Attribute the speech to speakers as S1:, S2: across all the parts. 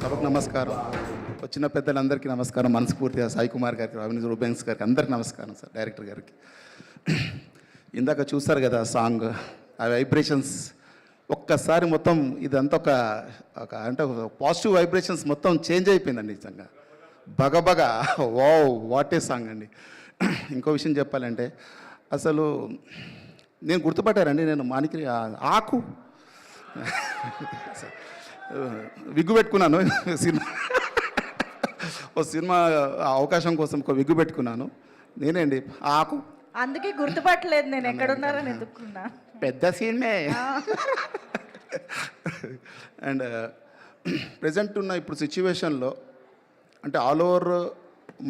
S1: సభకు నమస్కారం. వచ్చిన పెద్దలందరికీ నమస్కారం. మనస్ఫూర్తిగా సాయి కుమార్ గారికి, అవినీత్ రూబెన్స్ గారికి అందరికీ నమస్కారం సార్, డైరెక్టర్ గారికి. ఇందాక చూస్తారు కదా సాంగ్, ఆ వైబ్రేషన్స్ ఒక్కసారి మొత్తం ఇదంతా ఒక అంటే పాజిటివ్ వైబ్రేషన్స్ మొత్తం చేంజ్ అయిపోయిందండి నిజంగా. బగబగ వాట్ ఏ సాంగ్ అండి. ఇంకో విషయం చెప్పాలంటే అసలు నేను గుర్తుపట్టారండి, నేను మానికి ఆకు విగ్గు పెట్టుకున్నాను సినిమా, ఓ సినిమా అవకాశం కోసం ఒక విగ్గు పెట్టుకున్నాను నేనే అండి ఆకు.
S2: అందుకే గుర్తుపట్టలేదు నేను ఎక్కడున్నారని ఎదుర్కొన్నా.
S1: పెద్ద సినిమే. అండ్ ప్రజెంట్ ఉన్న ఇప్పుడు సిచ్యువేషన్లో అంటే ఆల్ ఓవర్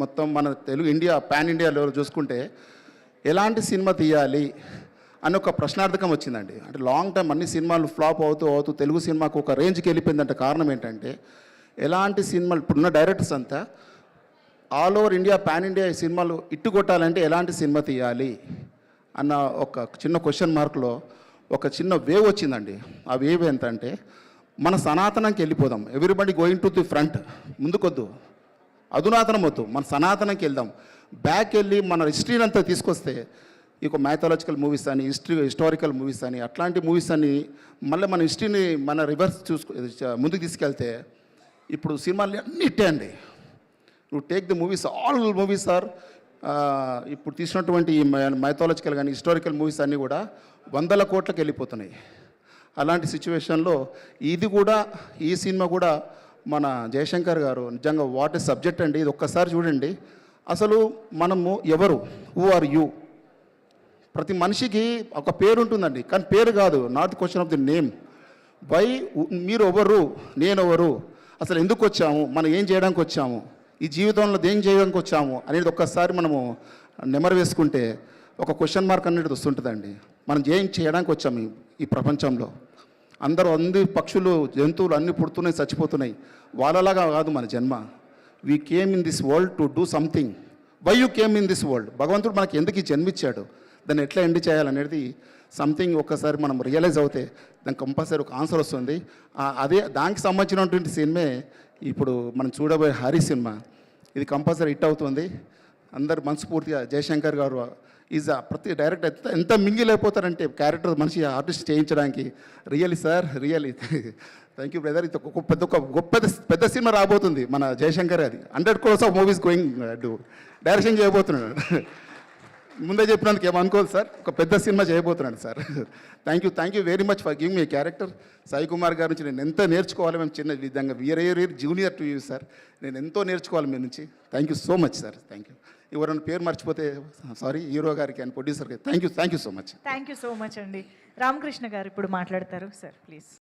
S1: మొత్తం మన తెలుగు ఇండియా పాన్ ఇండియాలో చూసుకుంటే ఎలాంటి సినిమా తీయాలి అని ఒక ప్రశ్నార్థకం వచ్చిందండి. అంటే లాంగ్ టైం అన్ని సినిమాలు ఫ్లాప్ అవుతూ తెలుగు సినిమాకు ఒక రేంజ్కి వెళ్ళిపోయిందంటే కారణం ఏంటంటే ఎలాంటి సినిమాలు ఇప్పుడున్న డైరెక్టర్స్ అంతా all over India pan India ఈ సినిమాలు ఇట్టు కొట్టాలంటే ఎలాంటి సినిమా తీయాలి అన్న ఒక చిన్న క్వశ్చన్ మార్క్లో ఒక చిన్న వేవ్ వచ్చిందండి. ఆ వేవ్ ఏంటంటే మన సనాతనంకి వెళ్ళిపోదాం, everybody going to the front, ముందుకొద్దు, అధునాతనం వద్దు, మన సనాతనంకి వెళ్దాం, బ్యాక్ వెళ్ళి మన హిస్టరీని అంతా తీసుకొస్తే ఇక మైథాలజికల్ మూవీస్ అని హిస్టారికల్ మూవీస్ అని అట్లాంటి మూవీస్ అని మళ్ళీ మన హిస్టరీని మన రివర్స్ ముందుకు తీసుకెళ్తే ఇప్పుడు సినిమాలు అన్నీ ఇట్టే అండి. నువ్వు take the movies, all movies are ఇప్పుడు తీసినటువంటి ఈ మైథాలజికల్ కానీ హిస్టారికల్ మూవీస్ అన్నీ కూడా 100 కోట్లకు వెళ్ళిపోతున్నాయి. అలాంటి సిచ్యువేషన్లో ఇది కూడా, ఈ సినిమా కూడా మన జయశంకర్ గారు నిజంగా వాట్ ఏ సబ్జెక్ట్ అండి. ఇది ఒక్కసారి చూడండి. అసలు మనము ఎవరు, హూ ఆర్ యూ, ప్రతి మనిషికి ఒక పేరు ఉంటుందండి, కానీ పేరు కాదు, not the question of the name. Why, మీరు ఎవరు, నేను ఎవరు, అసలు ఎందుకు వచ్చాము, మనం ఏం చేయడానికి వచ్చాము, ఈ జీవితంలో ఏం చేయడానికి వచ్చాము అనేది ఒక్కసారి మనము నెమరు వేసుకుంటే ఒక క్వశ్చన్ మార్క్ అనేది వస్తుంటుందండి. మనం ఏం చేయడానికి వచ్చాము ఈ ప్రపంచంలో. అన్ని పక్షులు జంతువులు అన్నీ పుడుతున్నాయి, చచ్చిపోతున్నాయి, వాళ్ళలాగా కాదు మన జన్మ. We came in this world to do something. Why you came in this world, భగవంతుడు మనకి ఎందుకు ఈ జన్మిచ్చాడు, దాన్ని ఎట్లా ఎండ్ చేయాలనేది సంథింగ్ ఒక్కసారి మనం రియలైజ్ అవుతే దానికి కంపల్సరీ ఒక ఆన్సర్ వస్తుంది. అదే దానికి సంబంధించినటువంటి సినిమే ఇప్పుడు మనం చూడబోయే హరి సినిమా. ఇది కంపల్సరీ హిట్ అవుతుంది. అందరు మనస్ఫూర్తిగా జయశంకర్ గారు ఈజ్ ప్రతి డైరెక్టర్ ఎంత మింగిలైపోతారంటే క్యారెక్టర్ మనిషి ఆర్టిస్ట్ చేయించడానికి. Really sir, really thank you brother. ఇది పెద్ద సినిమా రాబోతుంది మన జయశంకర్. అది 100 crores of movies going to direction చేయబోతున్నాడు. ముందే చెప్పినందుకు ఏమనుకోదు సార్, ఒక పెద్ద సినిమా చేయబోతున్నాడు sir. Thank you very much for giving me character. Sai Kumar గారి నుంచి నేను ఎంతో నేర్చుకోవాలి. మేము చిన్న విధంగా we are junior to you sir. నేను ఎంతో నేర్చుకోవాలి మీ నుంచి. Thank you so much sir. Thank you. ఎవరైనా పేరు మర్చిపోతే సారీ, హీరో గారికి అండ్ ప్రొడ్యూసర్కి thank you so much.
S2: Thank you so much అండి. రామకృష్ణ గారు ఇప్పుడు మాట్లాడతారు సార్, ప్లీజ్.